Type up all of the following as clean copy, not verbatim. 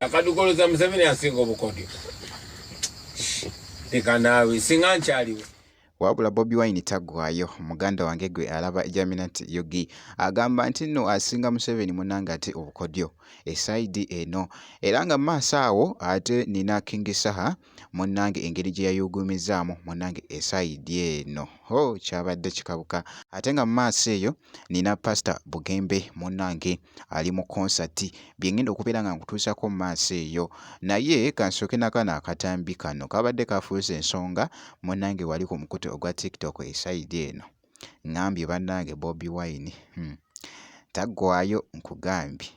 akadukoloza Museveni asinga obukodyo leka naawe singa nkyaliwo. Wabula Bobi Wine taggwayo. Muganda wange gwe alaba Jaminat Yogi agamba nti nno asinga Museveni munnange ate obukodyo esaidi eno. Era nga maaso awo ate nina King Saha munnange engeri gye yayugumizaamu munnange esaidi eno. Kyabadde kikabuka. Ate nga maaso eyo nina Pastor Bugembe munnange ali mu konsati bye ngenda okubeera nga nkutuusako maaso eyo. Naye kansooke nakano akatambi kano kabadde kafuuse ensonga munnange wali ku mukutu ogwa TikTok esaidi eno. Ngambye bannange Bobi Wine taggwayo nkugambye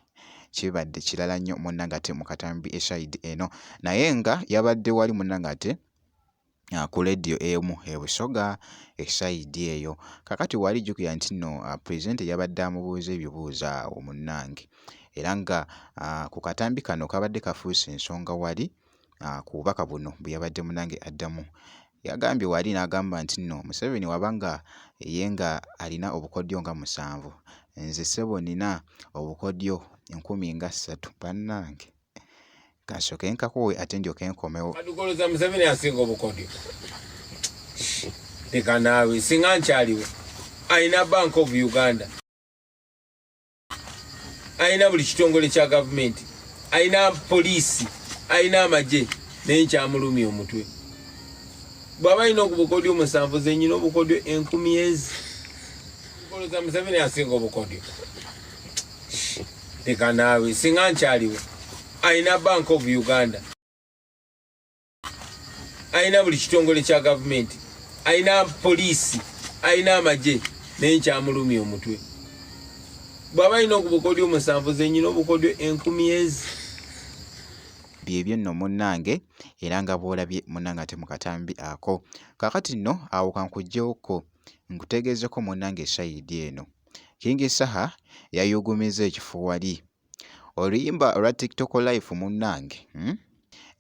kibadde kirala nnyo munnange ate mu katambi esaidi eno. Naye nga yabadde wali munnange ate ku leediyo emu ebusoga esaidi eyo. Kakati wali jjukira nti nno pulezidenti yabadde amubuuza ebibuuzo awo munnange. Era nga ku katambi kano kabadde kafuuse ensonga wali ku bubaka buno bwe yabadde munnange addamu. Yagambye wali n'agamba nti nno Museveni wabanga ye nga alina obukodyo nga 7, nze ssebo nina obukodyo 3,000 bannange. Kasooke nkakuwe ate ndyoke nkomewo. Kadukoloza Museveni asinga obukodyo leka naawe singa nkyaliwo. Alina Bank of Uganda, alina buli kitongole kya gavumenti, alina poliisi, alina amagye naye nkyamulumya omutwe. Bw'aba alina obukodyo 7 ze nnyina obukodyo 10,000. Kadukoloza Museveni asinga obukodyo leka naawe singa nkyaliwo. Alina Bank of Uganda, alina buli kitongole kya gavumenti, alina poliisi, alina amagye naye nkyamulumya omutwe. Bw'aba alina obukodyo 7 ze nnyina obukodyo 10,000. Byebyo nno munnange era nga bw'olabye munnange ate mu katambi ako. Kakati nno awo kankuggyewoko nkutegeezeko munnange esaidi eno. King Saha yayugumiza ekifo wali. Oluyimba olwa TikTok live munnange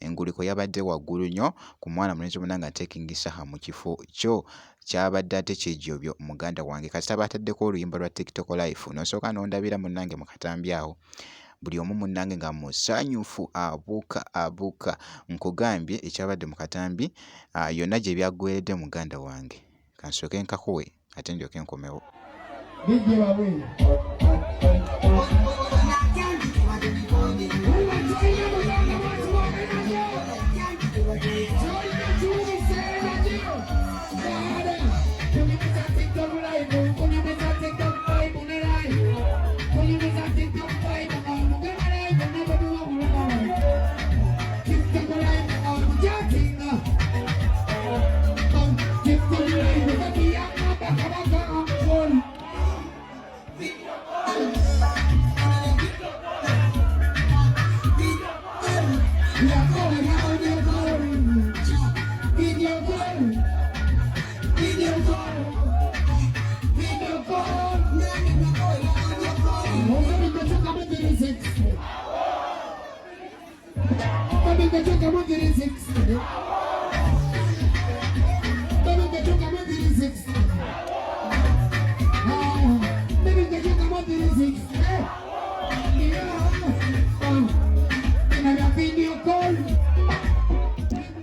enguliko yabadde waggulu nnyo ku mwana mulenzi munnange ate King Saha mu kifo kyo kyabadde ate kyejjobyo muganda wange. Kasita bataddeko oluyimba lwa TikTok live nosooka n'ondabira munnange mu katambi awo. Buli omu munnange nga musanyufu abuuka nkugambye ekyabadde mu katambi yonna gye byaggweredde muganda wange. Kansooke nkakuwe ate ndyoke nkomewo.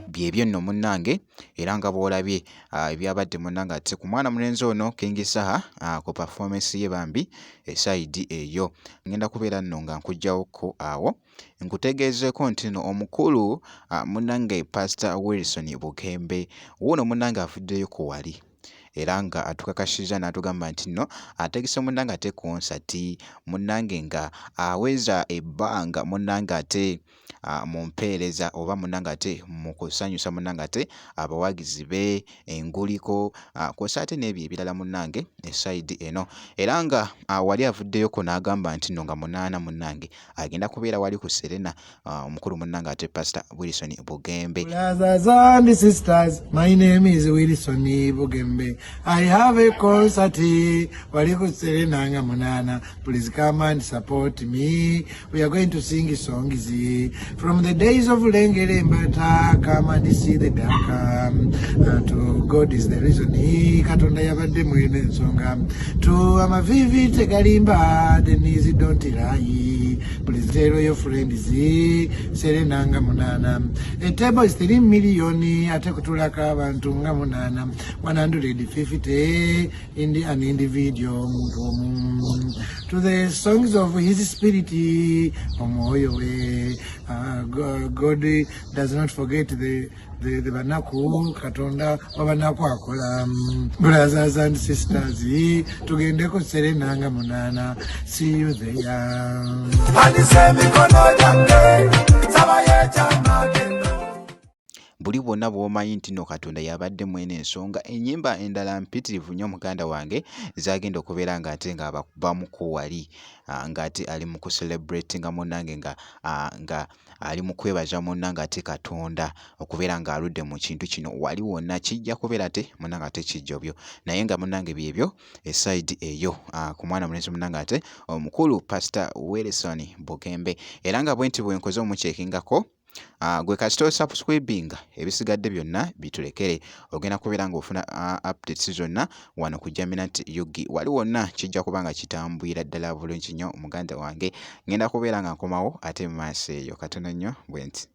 Byebyo nno munnange era nga bw'olabye ebyabadde munnange ate ku mwana mulenzi ono King Saha ku performance ye bambi esaidi eyo. Ngenda kubeera nno nga nkuggyawoko awo nkutegeezeeko nti no omukulu munnange Pastor Wilson Bugembe wuuno munnange afuddeyo ku wali. Era nga atukakashiza n'atugamba nti nno ategese munnange ate konsati munnange nga aweza ebbanga munnange ate mu mpeereza oba munnange ate mu kusanyusa munnange ate abawagizi be enguliko kw'ossa ate n'ebyo ebirala munnange esaidi eno. Era nga wali avuddeyoko n'agamba nti nno nga 8 munnange agenda kubeera wali ku Serena omukulu munnange ate Pastor Wilson Bugembe. Brothers and sisters, my name is Wilson Bugembe. I have a concert wali ku Serena nga 8. Please come and support me. We are going to sing songs from the days of Lengere Mbata. Come and see the dark. To God is the reason. Katonda yabadde mwene ensonga. To Amavivi Tegalimba, the knees don't lie. Please tell your friends serenanga munana. A table is 3 million ate kutulaka abantu nga munana 150 an individual to the songs of his spirit omoyo we. God does not forget the banaku katonda wabanaku akola. Brothers and sisters tugendeko serenanga munana. See you there. Buli bwonna bw'omanyi nti nno Katonda yabadde mwene ensonga ennyimba endala mpitirivu nnyo muganda wange zagenda okubeera nga ate nga abakubamuko wali ng'ate ali mu kucelebratinga munnange nga ali mu kwebaza munnange ate Katonda okubeera ng'aludde mu kintu kino wali wonna kijja kubeera ate munnange ate kijjobyo naye nga munnange byebyo esayidi eyo ku mwana mulenzi munnange ate omukulu Pastor Wilson Bugembe era nga bwe nti bwenkoze omukyekingako gwe kasito subscribing ebisigadde byonna bitulekere ogenda kubeera ng'ofuna updates zonna wano ku Jaminant Yugi wali wonna kijja kuba nga kitambwira ddala bulungi nnyo muganda wange ngenda kubeera nga nkomawo ate mu maaso eyo katono nnyo bwe nti